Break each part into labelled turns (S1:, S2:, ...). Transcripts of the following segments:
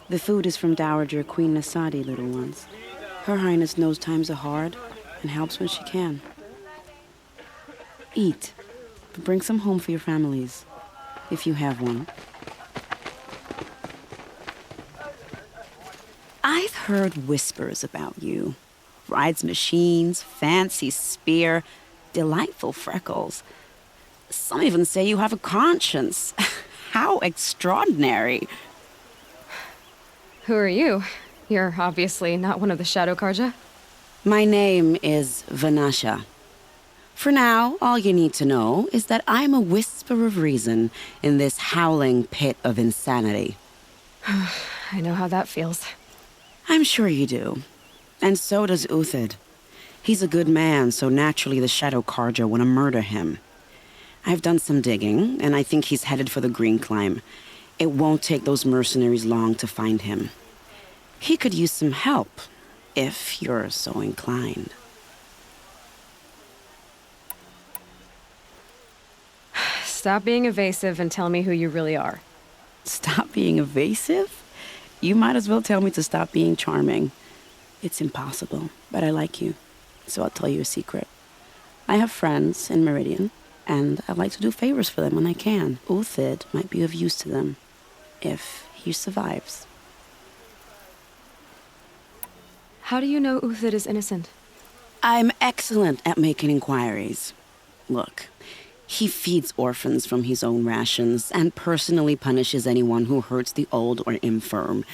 S1: The food is from Dowager Queen Nasadi, little ones. Her Highness knows times are hard and helps when she can. Eat, but bring some home for your families, if you have one. I've heard whispers about you. Rides machines, fancy spear, delightful freckles. Some even say you have a conscience. How extraordinary.
S2: Who are you? You're obviously not one of the Shadow Karja.
S1: My name is Vanasha. For now, all you need to know is that I'm a whisper of reason in this howling pit of insanity.
S2: I know how that feels.
S1: I'm sure you do. And so does Uthid. He's a good man, so naturally the Shadow Karja want to murder him. I've done some digging, and I think he's headed for the Green Climb. It won't take those mercenaries long to find him. He could use some help, if you're so inclined.
S2: Stop being evasive and tell me who you really are.
S1: Stop being evasive? You might as well tell me to stop being charming. It's impossible, but I like you, so I'll tell you a secret. I have friends in Meridian, and I like to do favors for them when I can. Uthid might be of use to them, if he survives.
S2: How do you know Uthid is innocent?
S1: I'm excellent at making inquiries. Look, he feeds orphans from his own rations and personally punishes anyone who hurts the old or infirm.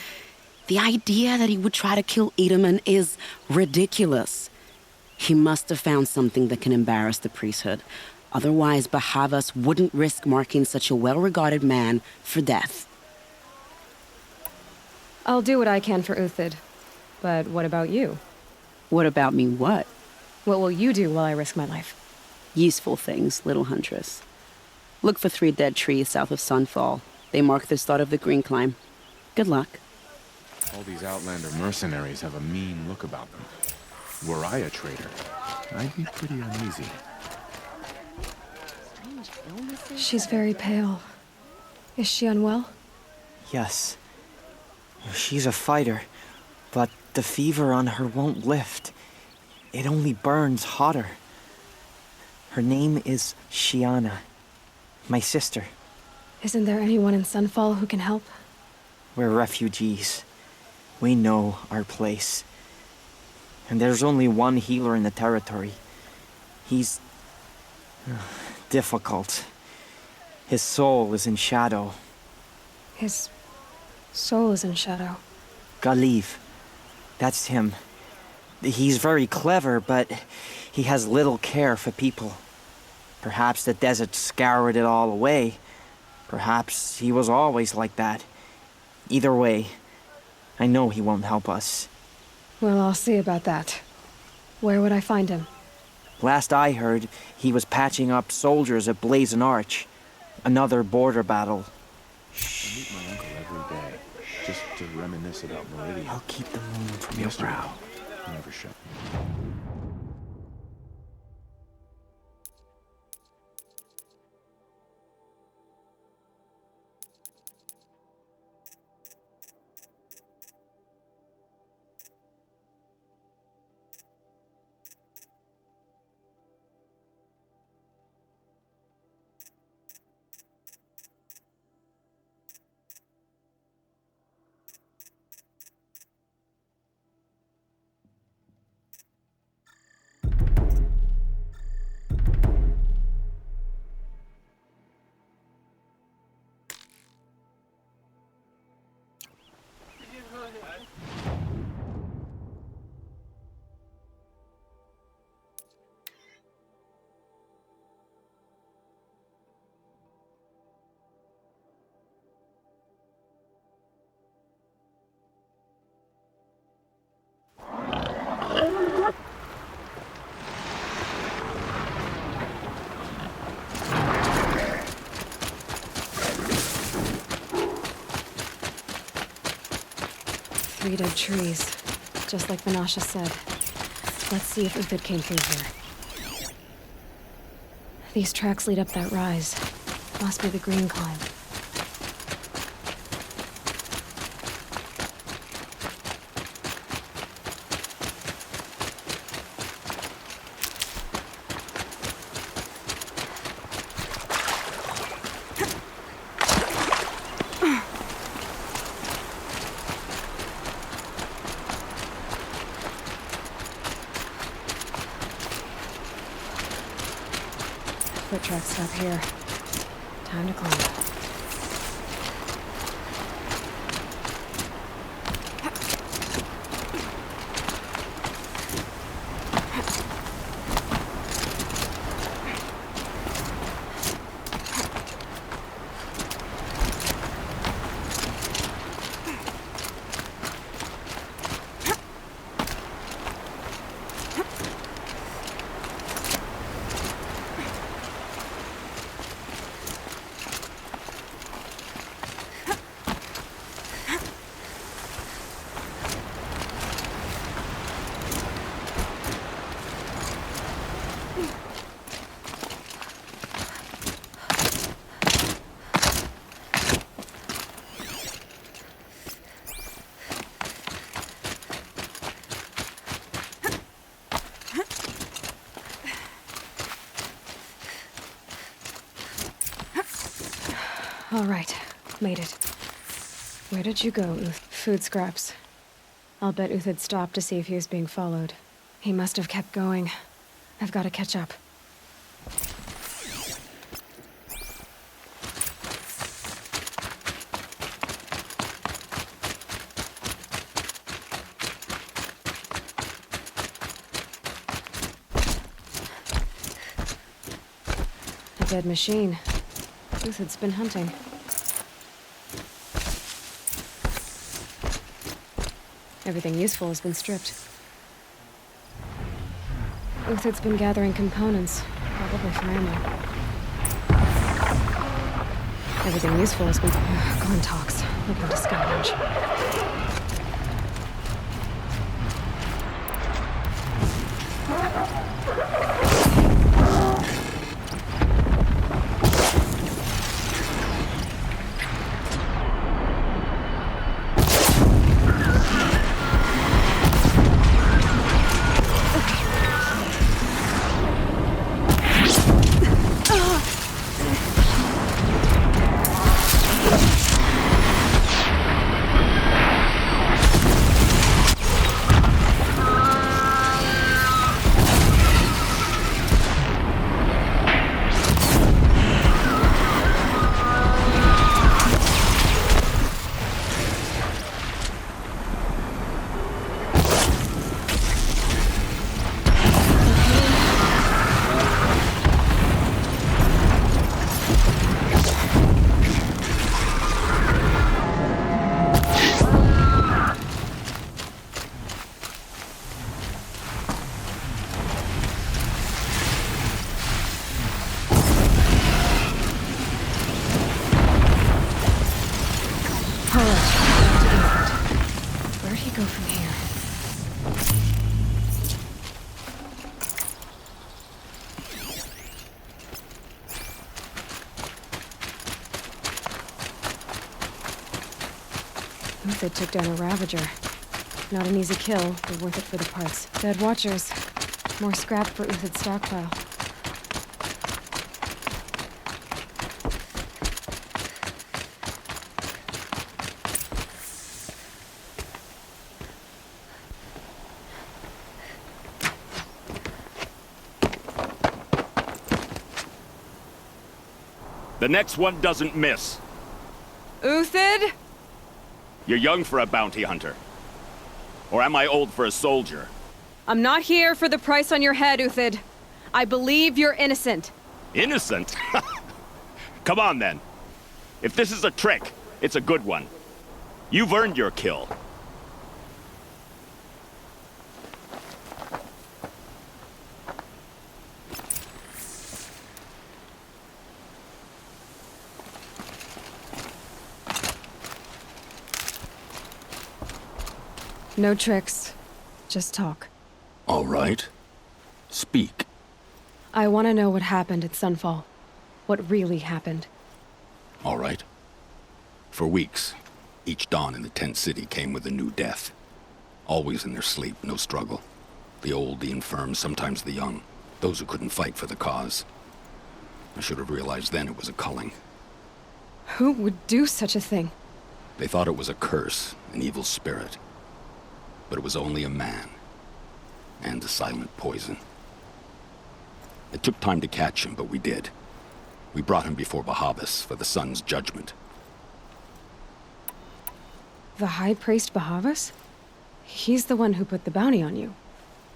S1: The idea that he would try to kill Edelman is ridiculous. He must have found something that can embarrass the priesthood. Otherwise, Bahavas wouldn't risk marking such a well-regarded man for death.
S2: I'll do what I can for Uthid. But what about you?
S1: What about me what?
S2: What will you do while I risk my life?
S1: Useful things, little huntress. Look for 3 dead trees south of Sunfall. They mark the start of the Green Climb. Good luck.
S3: All these Outlander mercenaries have a mean look about them. Were I a traitor, I'd be pretty uneasy.
S2: She's very pale. Is she unwell?
S4: Yes. She's a fighter, but the fever on her won't lift. It only burns hotter. Her name is Shiana, my sister.
S2: Isn't there anyone in Sunfall who can help?
S4: We're refugees. We know our place. And there's only one healer in the territory. He's difficult. His soul is in shadow.
S2: His soul is in shadow.
S4: Galiv. That's him. He's very clever, but he has little care for people. Perhaps the desert scoured it all away. Perhaps he was always like that. Either way, I know he won't help us.
S2: Well, I'll see about that. Where would I find him?
S4: Last I heard, he was patching up soldiers at Blazon Arch. Another border battle.
S3: I meet my uncle every day, just to reminisce about Meridian.
S4: I'll keep the moon from your brow.
S3: Never shut.
S2: Three dead trees, just like Vanasha said. Let's see if Uthid came through here. These tracks lead up that rise. Must be the Green Climb. tracks stop here. Time to climb. All right, made it. Where did you go, Uth? Food scraps. I'll bet Uth had stopped to see if he was being followed. He must have kept going. I've got to catch up. A dead machine. Uth had been hunting. Everything useful has been stripped. Uth had been gathering components, probably for ammo. Everything useful has been gone tox, looking to scavenge. Where'd he go from here? Uth took down a Ravager. Not an easy kill, but worth it for the parts. Dead Watchers. More scrap for Uth's stockpile.
S5: The next one doesn't miss.
S2: Uthid?
S5: You're young for a bounty hunter. Or am I old for a soldier?
S2: I'm not here for the price on your head, Uthid. I believe you're innocent.
S5: Innocent? Come on, then. If this is a trick, it's a good one. You've earned your kill.
S2: No tricks. Just talk.
S6: All right. Speak.
S2: I want to know what happened at Sunfall. What really happened.
S6: All right. For weeks, each dawn in the tent city came with a new death. Always in their sleep, no struggle. The old, the infirm, sometimes the young. Those who couldn't fight for the cause. I should have realized then it was a culling.
S2: Who would do such a thing?
S6: They thought it was a curse, an evil spirit. But it was only a man. And a silent poison. It took time to catch him, but we did. We brought him before Bahavas for the sun's judgment.
S2: The High Priest Bahavas? He's the one who put the bounty on you.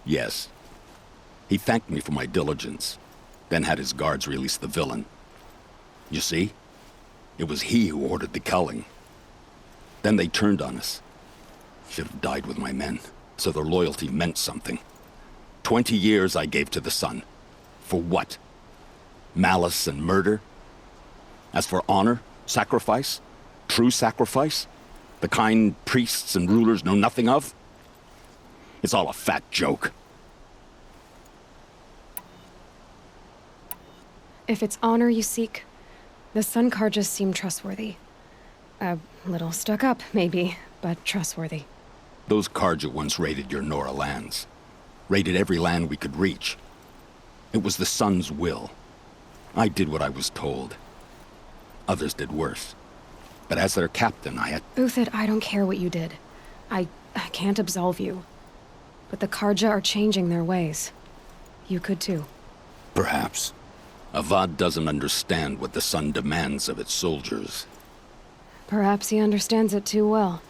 S6: Yes. He thanked me for my diligence, then had his guards release the villain. You see? It was he who ordered the culling. Then they turned on us. Should have died with my men, so their loyalty meant something. 20 years I gave to the sun. For what? Malice and murder? As for honor, sacrifice, true sacrifice, the kind priests and rulers know nothing of? It's all a fat joke.
S2: If it's honor you seek, the Sun Karjas seem trustworthy. A little stuck up, maybe, but trustworthy.
S6: Those Karja once raided your Nora lands. Raided every land we could reach. It was the sun's will. I did what I was told. Others did worse. But as their captain, I had...
S2: Uthid, I don't care what you did. I can't absolve you. But the Karja are changing their ways. You could too.
S6: Perhaps. Avad doesn't understand what the sun demands of its soldiers.
S2: Perhaps he understands it too well.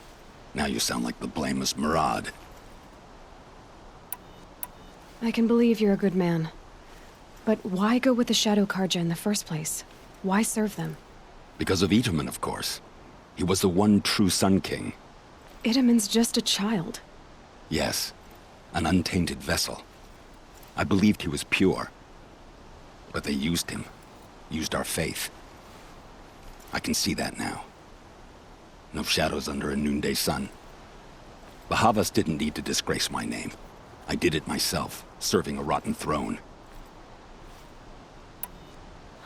S6: Now you sound like the blameless Murad.
S2: I can believe you're a good man. But why go with the Shadow Karja in the first place? Why serve them?
S6: Because of Itaman, of course. He was the one true Sun King.
S2: Itaman's just a child.
S6: Yes, an untainted vessel. I believed he was pure. But they used him. Used our faith. I can see that now. No shadows under a noonday sun. Bahavas didn't need to disgrace my name. I did it myself, serving a rotten throne.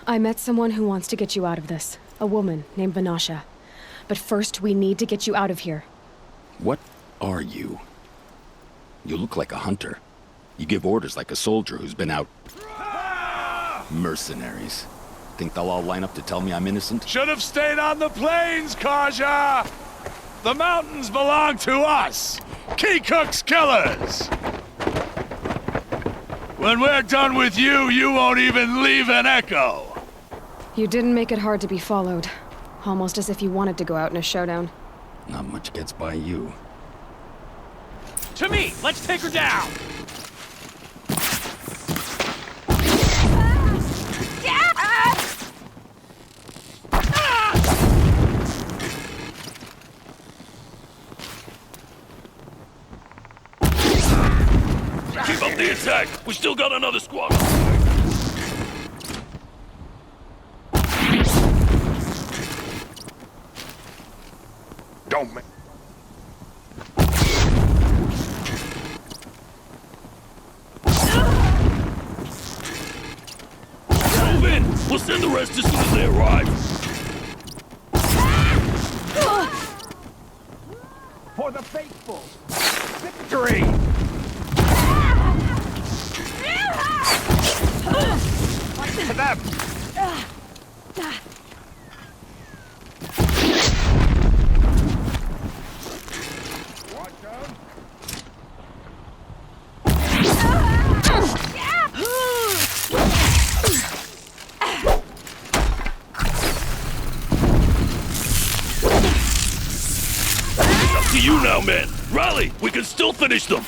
S2: I met someone who wants to get you out of this. A woman named Vanasha. But first, we need to get you out of here.
S6: What are you? You look like a hunter. You give orders like a soldier who's been out... Mercenaries. Think they'll all line up to tell me I'm innocent?
S7: Should have stayed on the plains, Karja! The mountains belong to us! Keycook's killers! When we're done with you, you won't even leave an echo!
S2: You didn't make it hard to be followed. Almost as if you wanted to go out in a showdown.
S6: Not much gets by you.
S5: To me! Let's take her down!
S7: Keep up the attack! We still got another squad! Don't make... Move in! We'll send the rest as soon as they arrive! For the faithful! Victory! Fight to them! It's up to you now, men! Rally! We can still finish them!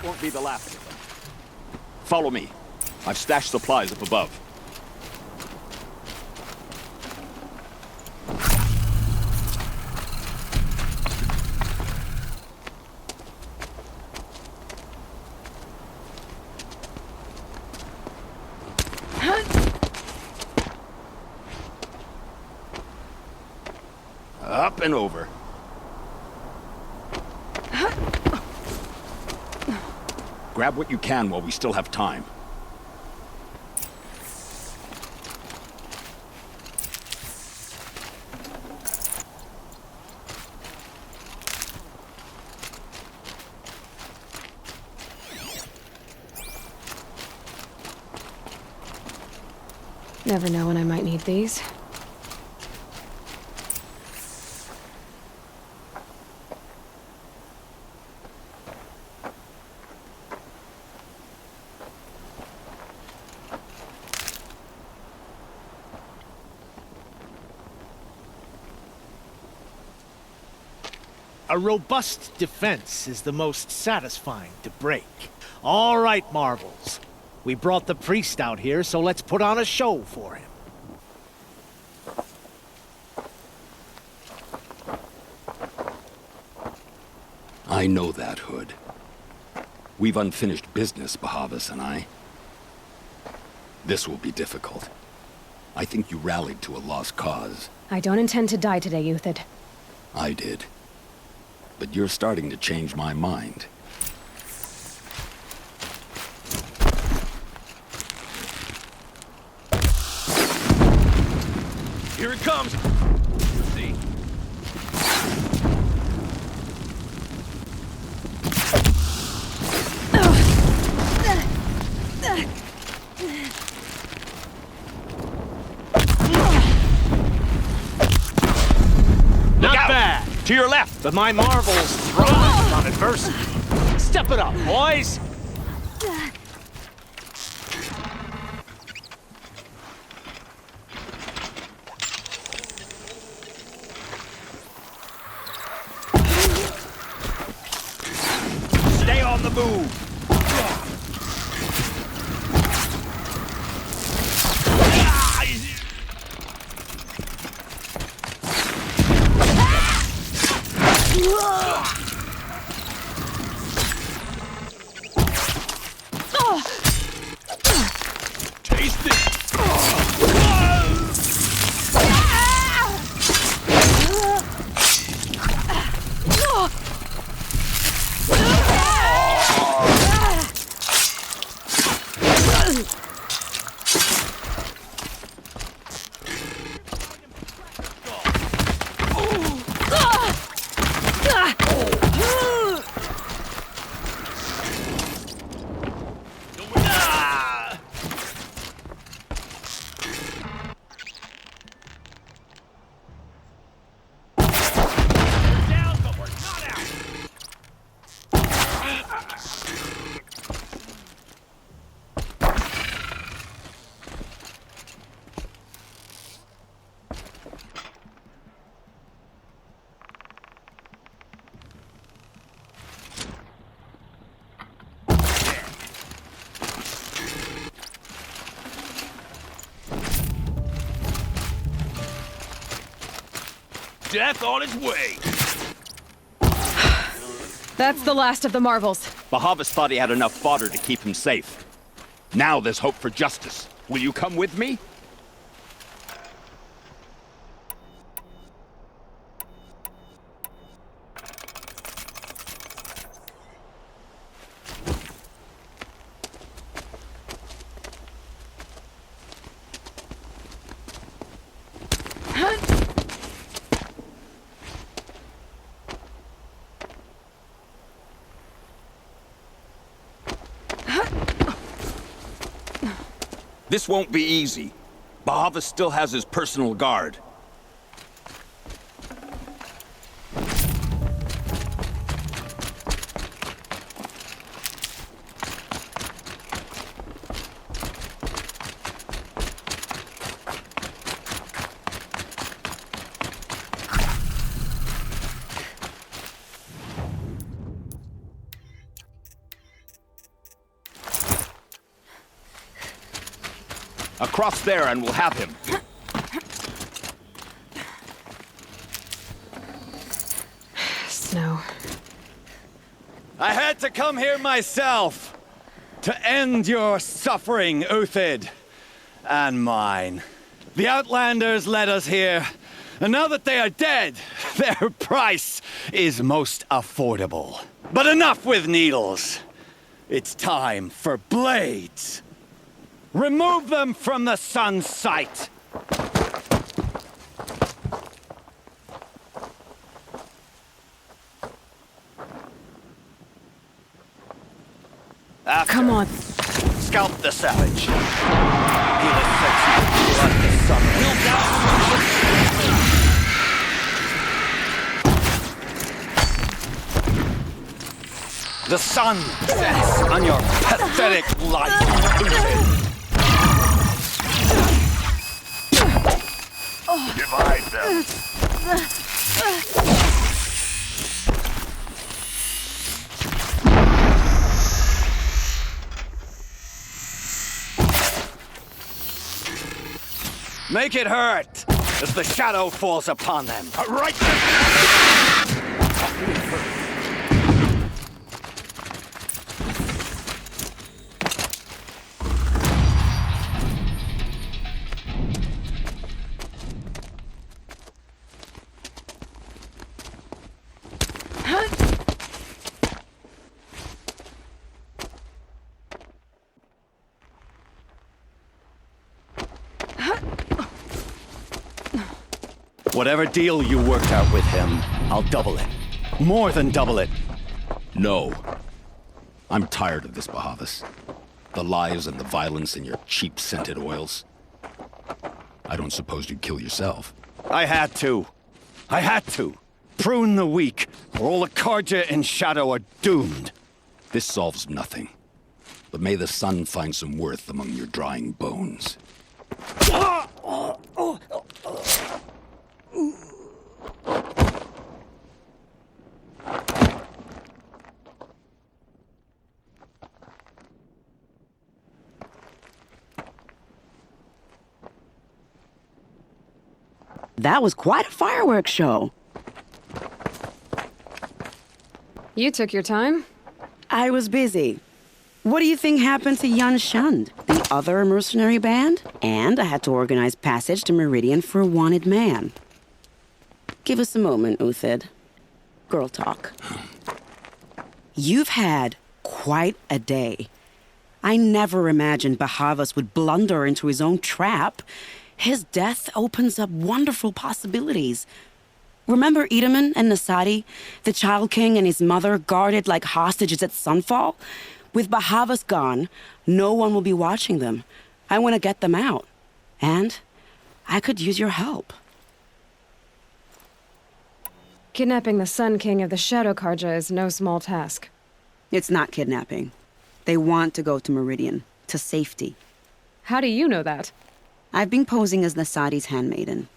S5: That won't be the last of them. Follow me. I've stashed supplies up above. Up and over. Grab what you can while we still have time.
S2: Never know when I might need these.
S8: A robust defense is the most satisfying to break. All right, Marvels. We brought the priest out here, so let's put on a show for him.
S6: I know that, Hood. We've unfinished business, Bahavas and I. This will be difficult. I think you rallied to a lost cause.
S2: I don't intend to die today, Euthyd.
S6: I did. But you're starting to change my mind.
S5: Here it comes! See?
S8: Not bad!
S5: To your left!
S8: But my Marvels thrive on adversity. Step it up, boys!
S5: Stay on the move! Taste it! Death on its way!
S2: That's the last of the Marvels.
S5: Bahavas thought he had enough fodder to keep him safe. Now there's hope for justice. Will you come with me? This won't be easy. Bahavas still has his personal guard. Across there and we'll have him.
S2: Snow.
S9: I had to come here myself to end your suffering, Uthid, and mine. The Outlanders led us here, and now that they are dead, their price is most affordable. But enough with needles. It's time for blades. Remove them from the sun's sight.
S2: Come on.
S9: Scalp the savage. Give us sexy blood the sun. The sun sets on your pathetic life.
S5: Divide them.
S9: Make it hurt as the shadow falls upon them.
S5: Right.
S9: Whatever deal you worked out with him, I'll double it. More than double it.
S6: No. I'm tired of this, Bahavas. The lies and the violence and your cheap-scented oils. I don't suppose you'd kill yourself.
S9: I had to. I had to. Prune the weak, or all the Karja in Shadow are doomed.
S6: This solves nothing. But may the sun find some worth among your drying bones.
S1: That was quite a fireworks show.
S2: You took your time.
S1: I was busy. What do you think happened to Yun Shund, the other mercenary band? And I had to organize passage to Meridian for a wanted man. Give us a moment, Uthid. Girl talk. You've had quite a day. I never imagined Bahavas would blunder into his own trap. His death opens up wonderful possibilities. Remember Edaman and Nasadi, the Child King and his mother guarded like hostages at Sunfall? With Bahavas gone, no one will be watching them. I want to get them out. And I could use your help.
S2: Kidnapping the Sun King of the Shadow Karja is no small task.
S1: It's not kidnapping. They want to go to Meridian, to safety.
S2: How do you know that?
S1: I've been posing as Nasadi's handmaiden.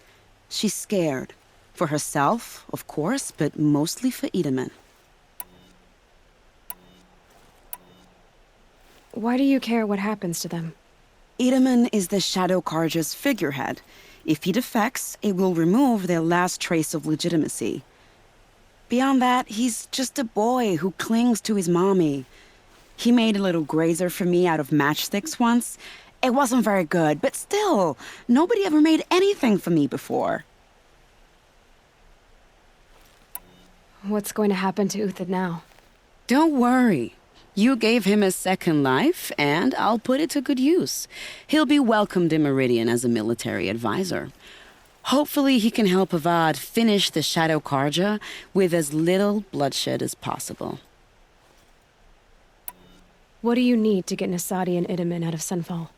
S1: She's scared. For herself, of course, but mostly for Edaman.
S2: Why do you care what happens to them?
S1: Edaman is the Shadow Karja's figurehead. If he defects, it will remove their last trace of legitimacy. Beyond that, he's just a boy who clings to his mommy. He made a little grazer for me out of matchsticks once. It wasn't very good, but still, nobody ever made anything for me before.
S2: What's going to happen to Uthid now?
S1: Don't worry. You gave him a second life, and I'll put it to good use. He'll be welcomed in Meridian as a military advisor. Hopefully he can help Avad finish the Shadow Karja with as little bloodshed as possible.
S2: What do you need to get Nasadi and Edaman out of Sunfall?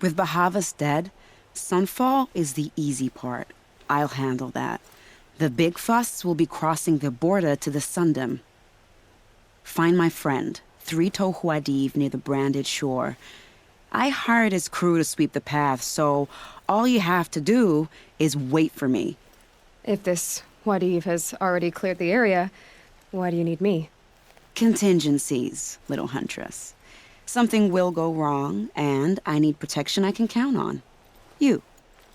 S1: With Bahavas dead, Sunfall is the easy part. I'll handle that. The big fuss will be crossing the border to the Sundom. Find my friend, Three-Toe Huadiv, near the branded shore. I hired his crew to sweep the path, so all you have to do is wait for me.
S2: If this Huadiv has already cleared the area, why do you need me?
S1: Contingencies, little huntress. Something will go wrong, and I need protection I can count on. You.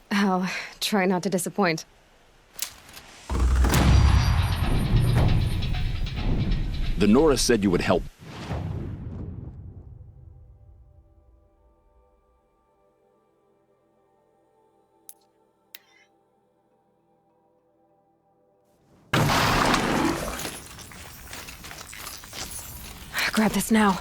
S2: I'll try not to disappoint.
S6: The Norris said you would help.
S2: Grab this now.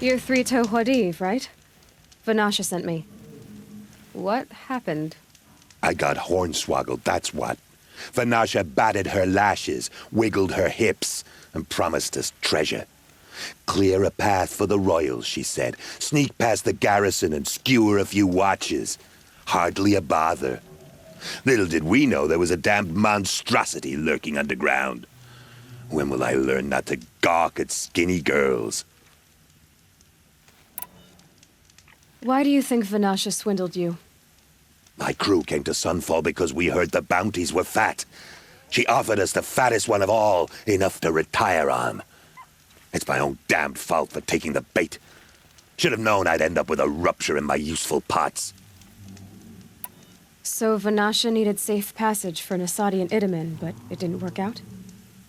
S2: You're Throttling, right? Vanasha sent me. What happened?
S10: I got hornswoggled, that's what. Vanasha batted her lashes, wiggled her hips, and promised us treasure. Clear a path for the royals, she said. Sneak past the garrison and skewer a few watches. Hardly a bother. Little did we know there was a damned monstrosity lurking underground. When will I learn not to gawk at skinny girls?
S2: Why do you think Vanasha swindled you?
S10: My crew came to Sunfall because we heard the bounties were fat. She offered us the fattest one of all, enough to retire on. It's my own damned fault for taking the bait. Should have known I'd end up with a rupture in my useful parts.
S2: So Vanasha needed safe passage for Nasadi and Idaman, but it didn't work out?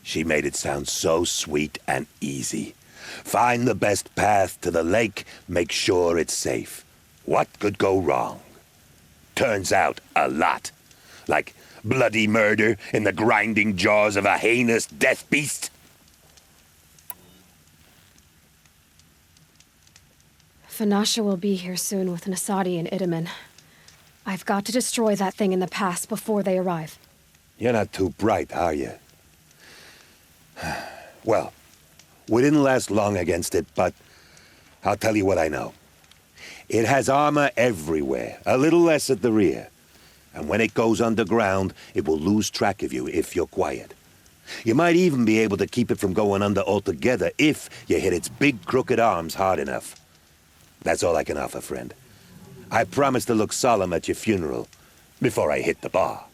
S10: She made it sound so sweet and easy. Find the best path to the lake, make sure it's safe. What could go wrong? Turns out, a lot. Like bloody murder in the grinding jaws of a heinous death beast.
S2: Vanasha will be here soon with Nasadi and Idaman. I've got to destroy that thing in the pass before they arrive.
S10: You're not too bright, are you? Well, we didn't last long against it, but I'll tell you what I know. It has armor everywhere, a little less at the rear. And when it goes underground, it will lose track of you if you're quiet. You might even be able to keep it from going under altogether if you hit its big crooked arms hard enough. That's all I can offer, friend. I promise to look solemn at your funeral before I hit the bar.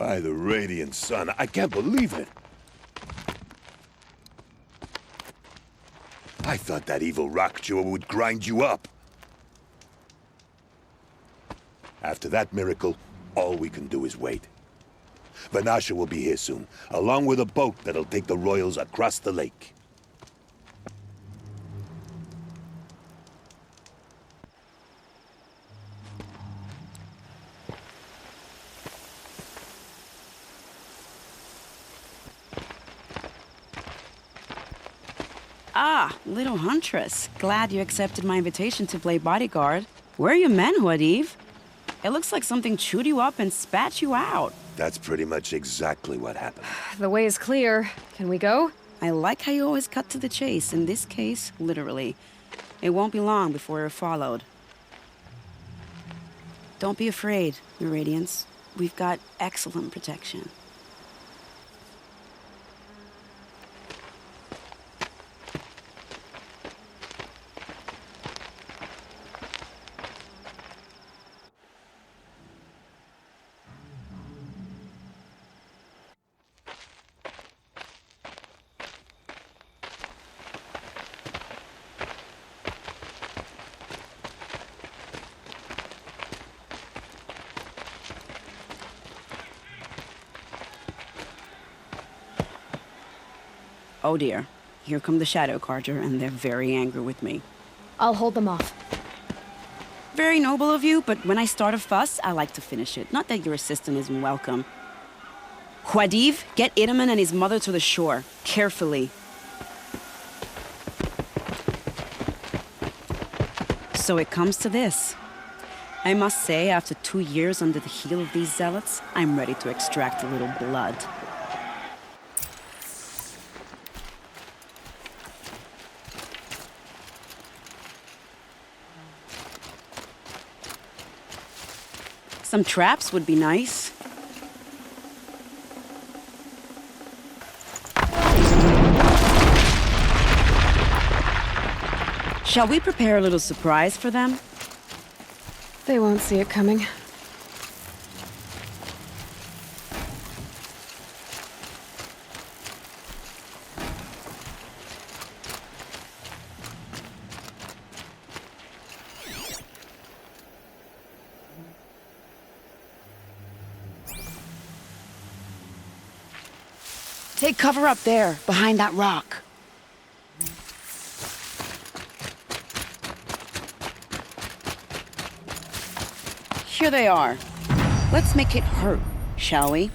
S10: By the radiant sun, I can't believe it. I thought that evil rock jaw would grind you up. After that miracle, all we can do is wait. Vanasha will be here soon, along with a boat that'll take the royals across the lake.
S1: Ah, little huntress. Glad you accepted my invitation to play bodyguard. Where are your manhood, Eve? It looks like something chewed you up and spat you out.
S10: That's pretty much exactly what happened.
S2: The way is clear. Can we go?
S1: I like how you always cut to the chase. In this case, literally. It won't be long before we're followed. Don't be afraid, Your Radiance. We've got excellent protection. Oh dear, here come the Shadow Carter, and they're very angry with me.
S2: I'll hold them off.
S1: Very noble of you, but when I start a fuss, I like to finish it. Not that your assistant isn't welcome. Huadiv, get Idaman and his mother to the shore. Carefully. So it comes to this. I must say, after 2 years under the heel of these zealots, I'm ready to extract a little blood. Some traps would be nice. Shall we prepare a little surprise for them?
S2: They won't see it coming.
S1: Take cover up there, behind that rock. Here they are. Let's make it hurt, shall we?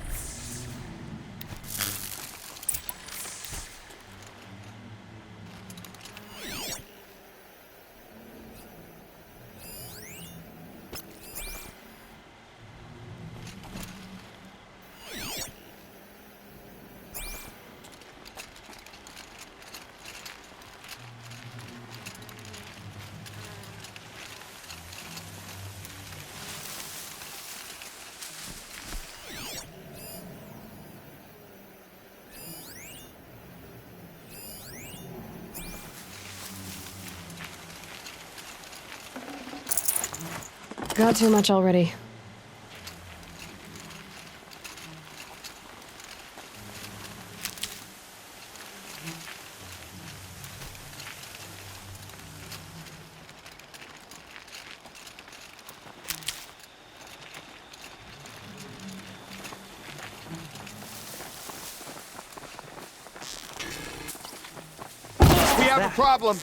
S2: Got too much already.
S7: We have a problem.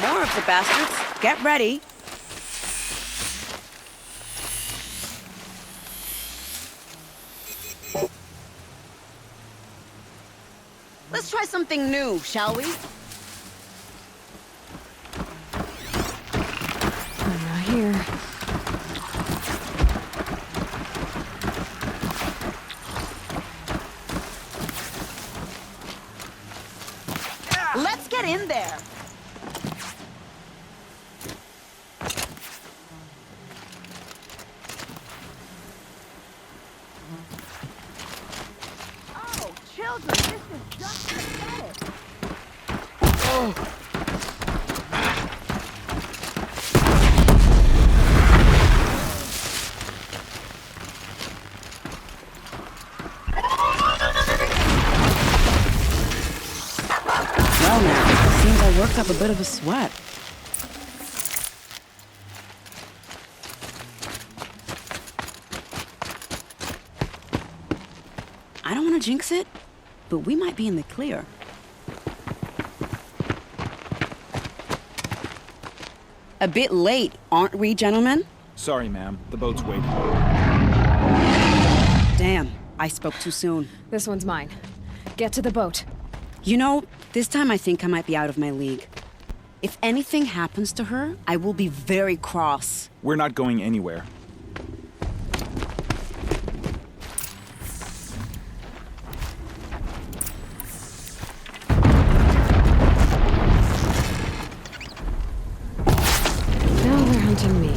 S1: More of the bastards. Get ready. Let's try something new, shall we?
S2: Not here.
S1: Let's get in there. Well now, seems I worked up a bit of a sweat. I don't want to jinx it, but we might be in the clear. A bit late, aren't we, gentlemen?
S11: Sorry, ma'am. The boat's waiting.
S1: Damn, I spoke too soon.
S2: This one's mine. Get to the boat.
S1: You know, this time I think I might be out of my league. If anything happens to her, I will be very cross.
S11: We're not going anywhere.
S2: Now they're hunting me.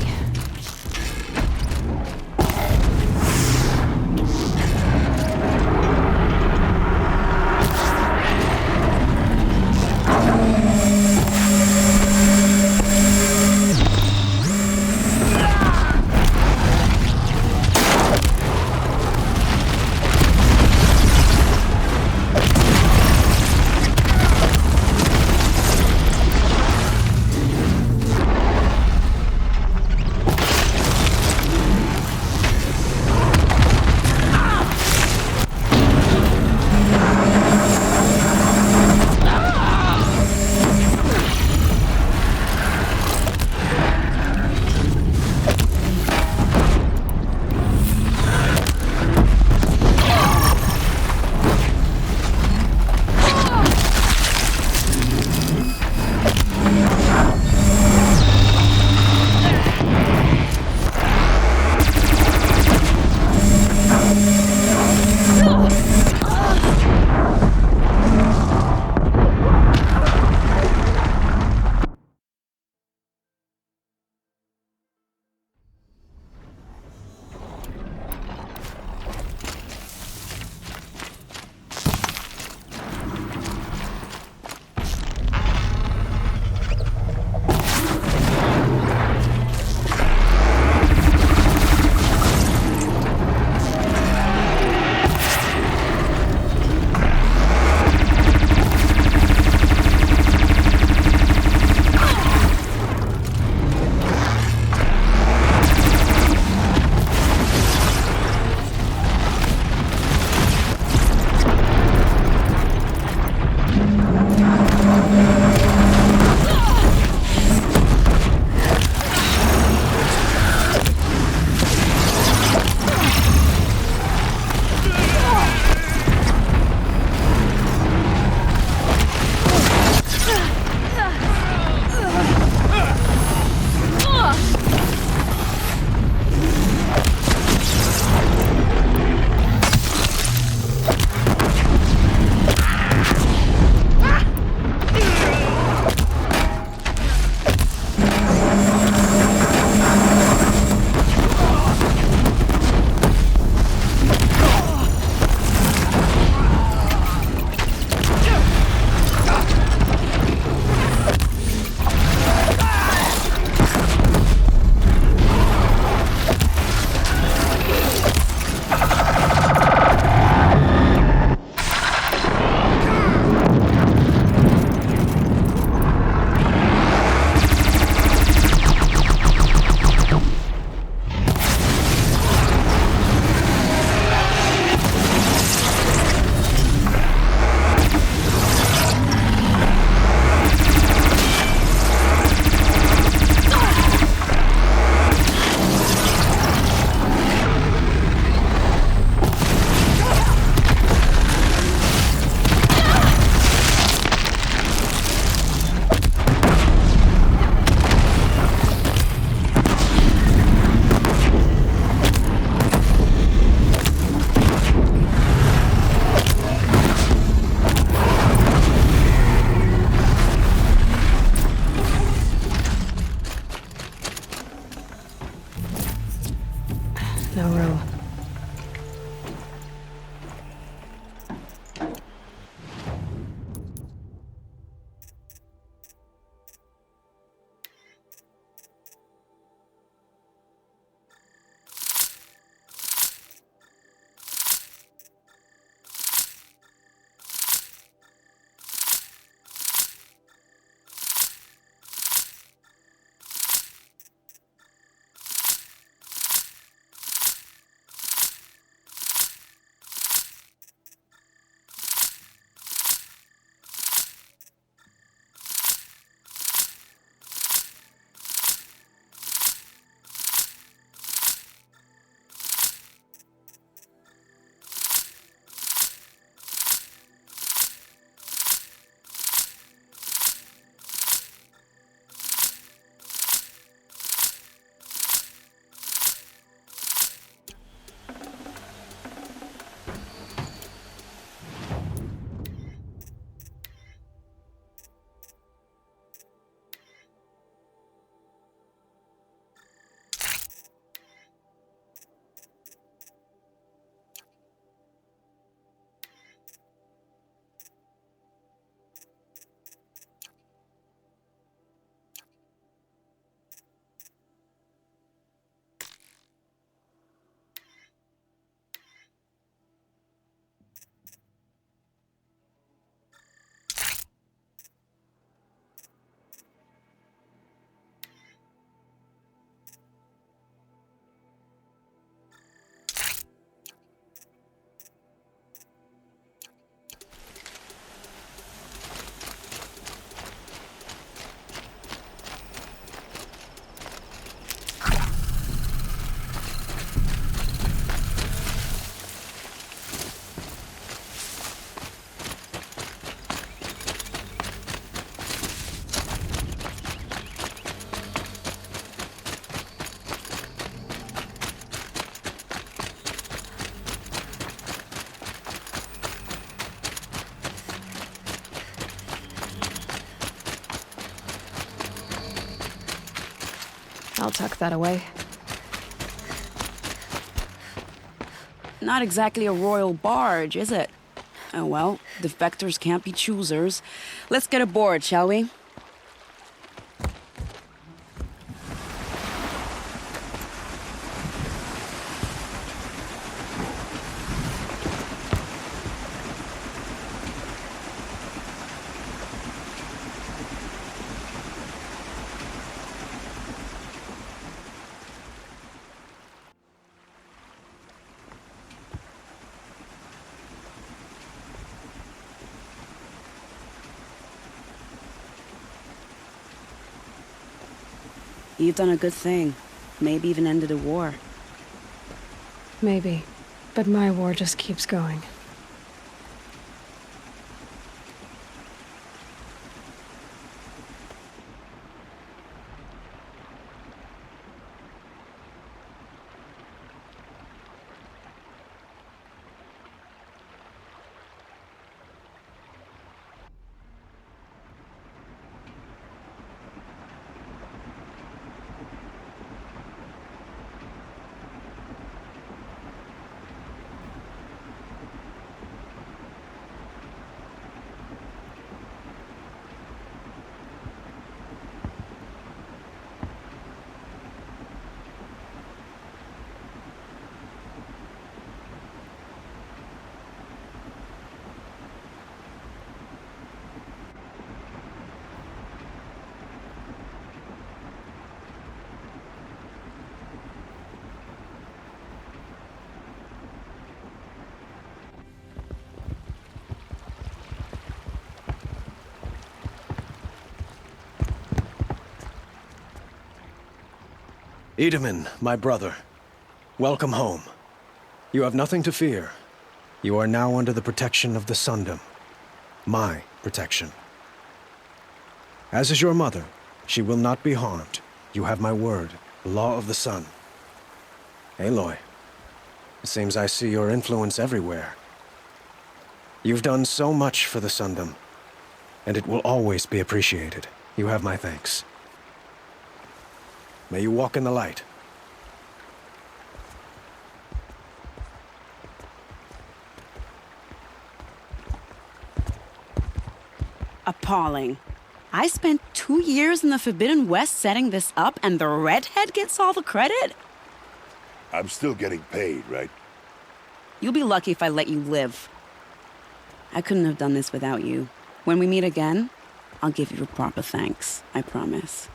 S2: I'll tuck that away.
S1: Not exactly a royal barge, is it? Oh well, defectors can't be choosers. Let's get aboard, shall we? You've done a good thing. Maybe even ended a war.
S2: Maybe. But my war just keeps going.
S12: Edaman, my brother, welcome home. You have nothing to fear. You are now under the protection of the Sundom. My protection. As is your mother, she will not be harmed. You have my word, the law of the sun. Aloy, it seems I see your influence everywhere. You've done so much for the Sundom, and it will always be appreciated. You have my thanks. May you walk in the light.
S1: Appalling. I spent 2 years in the Forbidden West setting this up, and the redhead gets all the credit?
S10: I'm still getting paid, right?
S1: You'll be lucky if I let you live. I couldn't have done this without you. When we meet again, I'll give you a proper thanks, I promise.